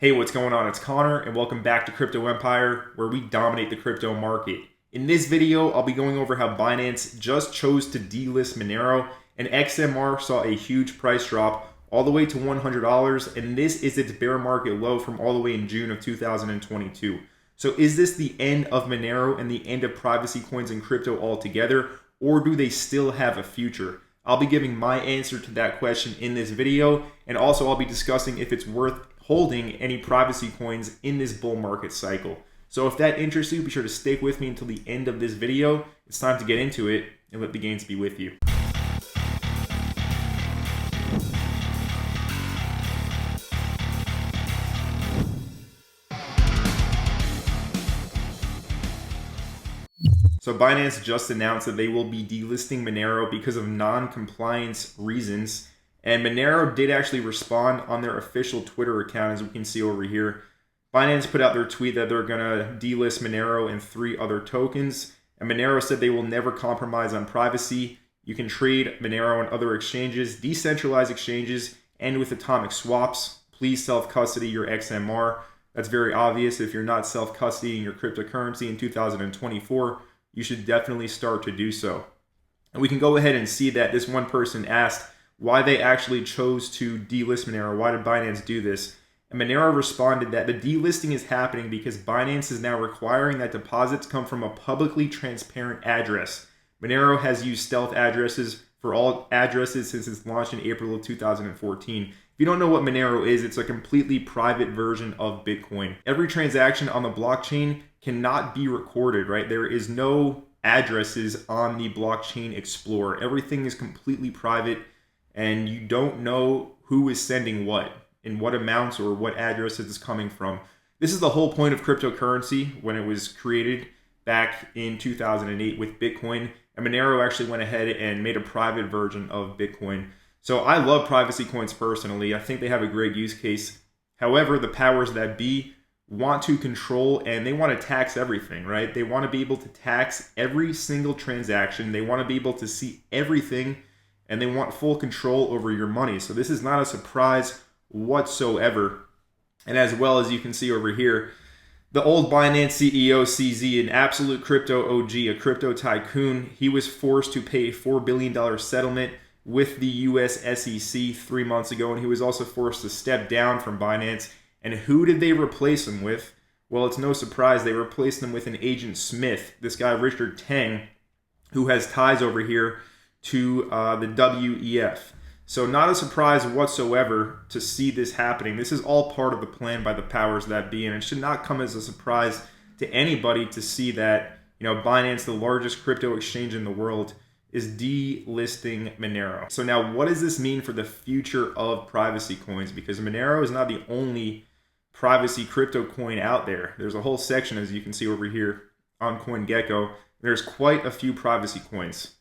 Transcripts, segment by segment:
Hey, what's going on? It's Connor, and welcome back to Crypto Empire, where we dominate the crypto market. In this video, I'll be going over how Binance just chose to delist Monero, and XMR saw a huge price drop all the way to $100, and this is its bear market low from all the way in June of 2022. So is this the end of Monero and the end of privacy coins and crypto altogether, or do they still have a future? I'll be giving my answer to that question in this video, and also I'll be discussing if it's worth holding any privacy coins in this bull market cycle. So if that interests you, be sure to stick with me until the end of this video. It's time to get into it and let the gains be with you. So Binance just announced that they will be delisting Monero because of non-compliance reasons. And Monero did actually respond on their official Twitter account, as we can see over here. Binance put out their tweet that they're going to delist Monero and 3 other tokens. And Monero said they will never compromise on privacy. You can trade Monero on other exchanges, decentralized exchanges, and with atomic swaps. Please self-custody your XMR. That's very obvious. If you're not self-custodying your cryptocurrency in 2024, you should definitely start to do so. And we can go ahead and see that this one person asked why they actually chose to delist Monero. Why did Binance do this? And Monero responded that the delisting is happening because Binance is now requiring that deposits come from a publicly transparent address. Monero has used stealth addresses for all addresses since its launch in April of 2014. If you don't know what Monero is, it's a completely private version of Bitcoin. Every transaction on the blockchain cannot be recorded, right? There is no addresses on the blockchain Explorer. Everything is completely private, and you don't know who is sending what, in what amounts, or what addresses it's coming from. This is the whole point of cryptocurrency when it was created back in 2008 with Bitcoin. And Monero actually went ahead and made a private version of Bitcoin. So I love privacy coins personally. I think they have a great use case. However, the powers that be want to control, and they want to tax everything, right? They want to be able to tax every single transaction. They want to be able to see everything, and they want full control over your money. So this is not a surprise whatsoever. And as well, as you can see over here, the old Binance CEO, CZ, an absolute crypto OG, a crypto tycoon, he was forced to pay a $4 billion settlement with the US SEC 3 months ago, and he was also forced to step down from Binance. And who did they replace him with? Well, it's no surprise. They replaced him with an Agent Smith, this guy Richard Tang, who has ties over here to the WEF. So not a surprise whatsoever to see this happening. This is all part of the plan by the powers that be, and it should not come as a surprise to anybody to see that, Binance, the largest crypto exchange in the world, is delisting Monero. So now what does this mean for the future of privacy coins? Because Monero is not the only privacy crypto coin out there. There's a whole section, as you can see over here on CoinGecko. There's quite a few privacy coins.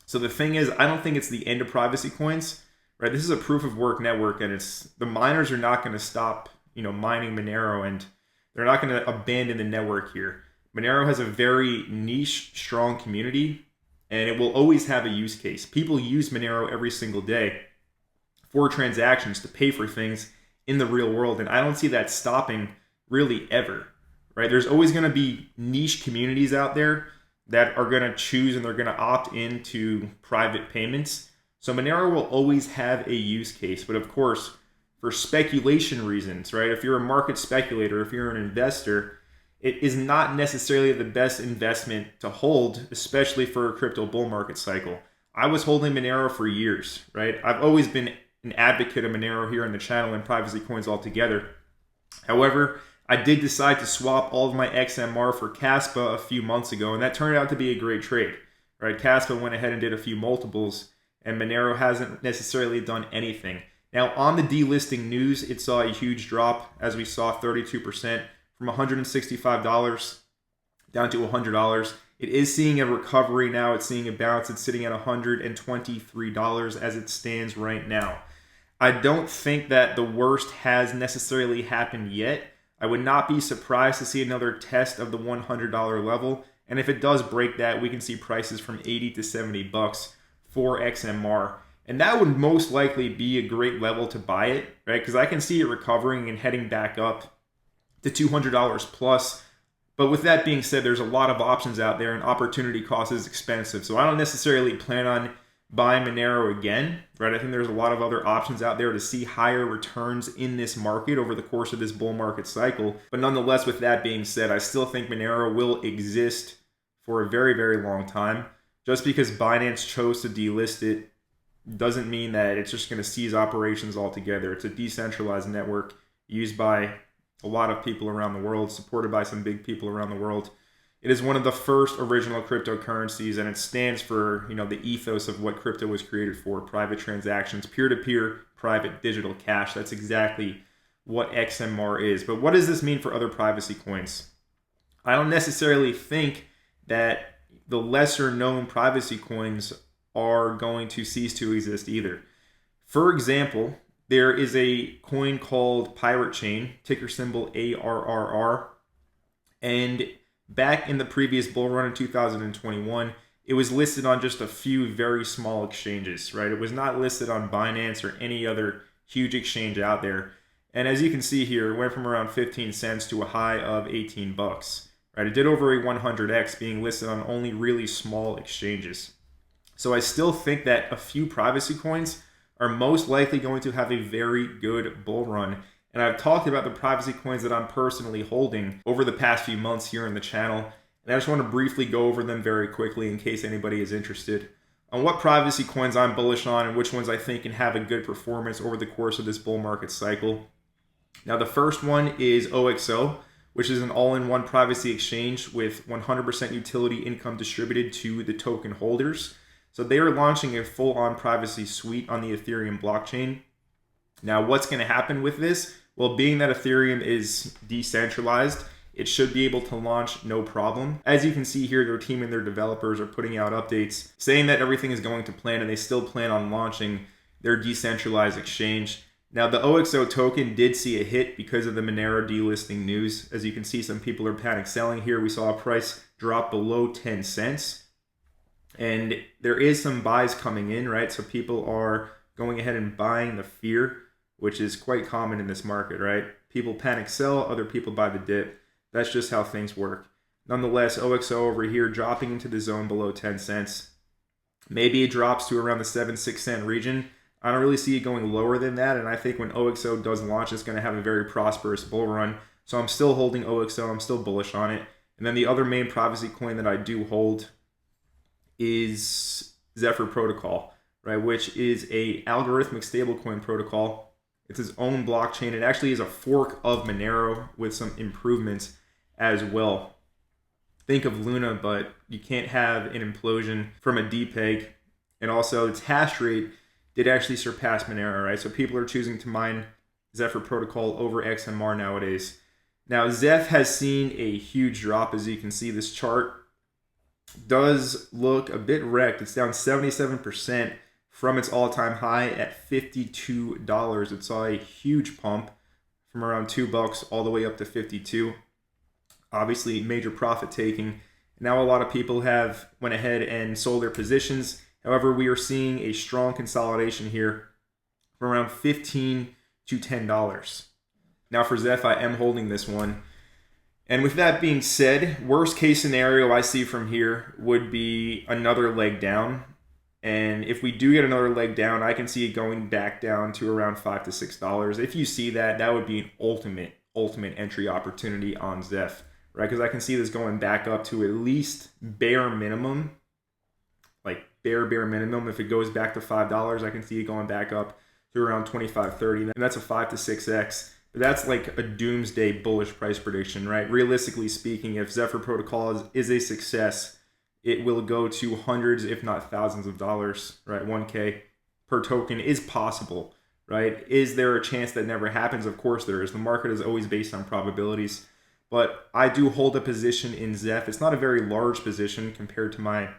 So the thing is, I don't think it's the end of privacy coins, right? This is a proof of work network, and the miners are not going to stop, mining Monero, and they're not going to abandon the network here. Monero has a very niche, strong community, and it will always have a use case. People use Monero every single day for transactions to pay for things in the real world, and I don't see that stopping really ever, right? There's always going to be niche communities out there that are going to choose and they're going to opt into private payments. So Monero will always have a use case. But of course, for speculation reasons, right? If you're a market speculator, if you're an investor, it is not necessarily the best investment to hold, especially for a crypto bull market cycle. I was holding Monero for years, right? I've always been an advocate of Monero here on the channel and privacy coins altogether. However, I did decide to swap all of my XMR for Kaspa a few months ago, and that turned out to be a great trade, right? Kaspa went ahead and did a few multiples, and Monero hasn't necessarily done anything. Now, on the delisting news, it saw a huge drop, as we saw 32% from $165 down to $100. It is seeing a recovery now. It's seeing a bounce. It's sitting at $123 as it stands right now. I don't think that the worst has necessarily happened yet. I would not be surprised to see another test of the $100 level. And if it does break that, we can see prices from $80 to $70 for XMR. And that would most likely be a great level to buy it, right? Because I can see it recovering and heading back up to $200 plus. But with that being said, there's a lot of options out there and opportunity cost is expensive. So I don't necessarily plan on buying Monero again, right? I think there's a lot of other options out there to see higher returns in this market over the course of this bull market cycle. But nonetheless, with that being said, I still think Monero will exist for a very, very long time. Just because Binance chose to delist it doesn't mean that it's just going to cease operations altogether. It's a decentralized network used by a lot of people around the world, supported by some big people around the world. It is one of the first original cryptocurrencies, and it stands for, the ethos of what crypto was created for: private transactions, peer-to-peer, private digital cash. That's exactly what XMR is. But what does this mean for other privacy coins? I don't necessarily think that the lesser known privacy coins are going to cease to exist either. For example, there is a coin called Pirate Chain, ticker symbol ARRR, and back in the previous bull run in 2021, it was listed on just a few very small exchanges, right? It was not listed on Binance or any other huge exchange out there. And as you can see here, it went from around 15 cents to a high of 18 bucks, right? It did over a 100x, being listed on only really small exchanges. So I still think that a few privacy coins are most likely going to have a very good bull run. And I've talked about the privacy coins that I'm personally holding over the past few months here in the channel. And I just want to briefly go over them very quickly in case anybody is interested on what privacy coins I'm bullish on and which ones I think can have a good performance over the course of this bull market cycle. Now, the first one is OXO, which is an all-in-one privacy exchange with 100% utility income distributed to the token holders. So they are launching a full-on privacy suite on the Ethereum blockchain. Now, what's going to happen with this? Well, being that Ethereum is decentralized, it should be able to launch no problem. As you can see here, their team and their developers are putting out updates saying that everything is going to plan, and they still plan on launching their decentralized exchange. Now, the OXO token did see a hit because of the Monero delisting news. As you can see, some people are panic selling here. We saw a price drop below 10 cents. And there is some buys coming in, right? So people are going ahead and buying the fear, which is quite common in this market, right? People panic sell, other people buy the dip. That's just how things work. Nonetheless, OXO over here dropping into the zone below 10 cents. Maybe it drops to around the 7-6 cent region. I don't really see it going lower than that. And I think when OXO does launch, it's going to have a very prosperous bull run. So I'm still holding OXO. I'm still bullish on it. And then the other main privacy coin that I do hold is Zephyr protocol, right? Which is a algorithmic stablecoin protocol. It's its own blockchain. It actually is a fork of Monero with some improvements as well. Think of Luna, but you can't have an implosion from a DPEG. And also its hash rate did actually surpass Monero, right? So people are choosing to mine Zephyr protocol over XMR nowadays. Now, Zeph has seen a huge drop. As you can see, this chart does look a bit wrecked. It's down 77% from its all-time high at $52. It saw a huge pump from around $2 all the way up to 52. Obviously, major profit taking. Now a lot of people have went ahead and sold their positions. However, we are seeing a strong consolidation here from around $15 to $10. Now for Zeph, I am holding this one. And with that being said, worst case scenario I see from here would be another leg down. And if we do get another leg down, I can see it going back down to around $5 to $6. If you see that, that would be an ultimate entry opportunity on Zeph, right? Because I can see this going back up to at least bare minimum, like bare minimum. If it goes back to $5, I can see it going back up to around 25-30, and that's a 5 to 6x. But that's like a doomsday bullish price prediction, right? Realistically speaking, if Zephyr protocol is a success, it will go to hundreds, if not thousands of dollars, right? 1K per token is possible, right? Is there a chance that never happens? Of course there is. The market is always based on probabilities. But I do hold a position in Zeph. It's not a very large position compared to my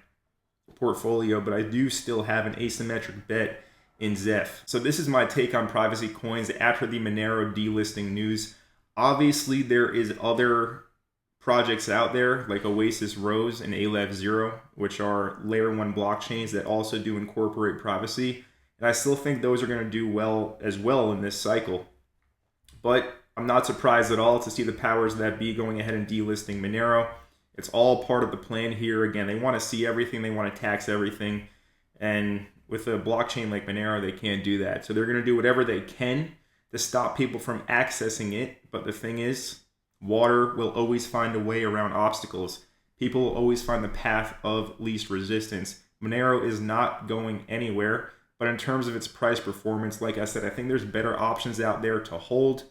portfolio, but I do still have an asymmetric bet in Zeph. So this is my take on privacy coins after the Monero delisting news. Obviously, there is other projects out there like Oasis Rose and Aleph Zero, which are layer 1 blockchains that also do incorporate privacy. And I still think those are going to do well as well in this cycle. But I'm not surprised at all to see the powers that be going ahead and delisting Monero. It's all part of the plan here. Again, they want to see everything. They want to tax everything. And with a blockchain like Monero, they can't do that. So they're going to do whatever they can to stop people from accessing it. But the thing is, water will always find a way around obstacles. People will always find the path of least resistance. Monero is not going anywhere. But in terms of its price performance, like I said, I think there's better options out there to hold.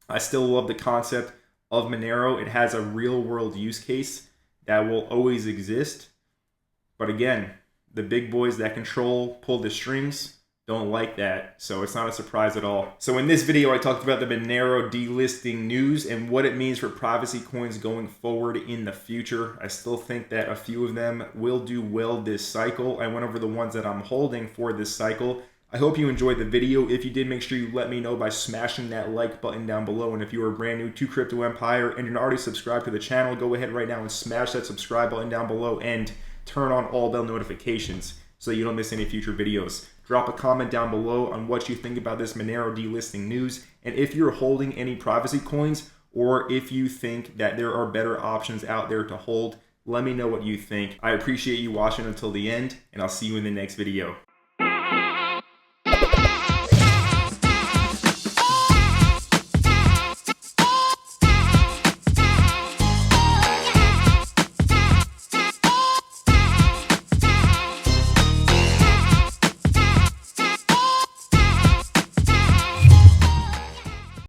I still love the concept of Monero. It has a real world use case that will always exist. But again, the big boys that pull the strings, don't like that. So it's not a surprise at all. So in this video, I talked about the Monero delisting news and what it means for privacy coins going forward in the future. I still think that a few of them will do well this cycle. I went over the ones that I'm holding for this cycle. I hope you enjoyed the video. If you did, make sure you let me know by smashing that like button down below. And if you are brand new to Crypto Empire and you're not already subscribed to the channel, go ahead right now and smash that subscribe button down below and turn on all bell notifications so you don't miss any future videos. Drop a comment down below on what you think about this Monero delisting news, and if you're holding any privacy coins, or if you think that there are better options out there to hold, let me know what you think. I appreciate you watching until the end, and I'll see you in the next video.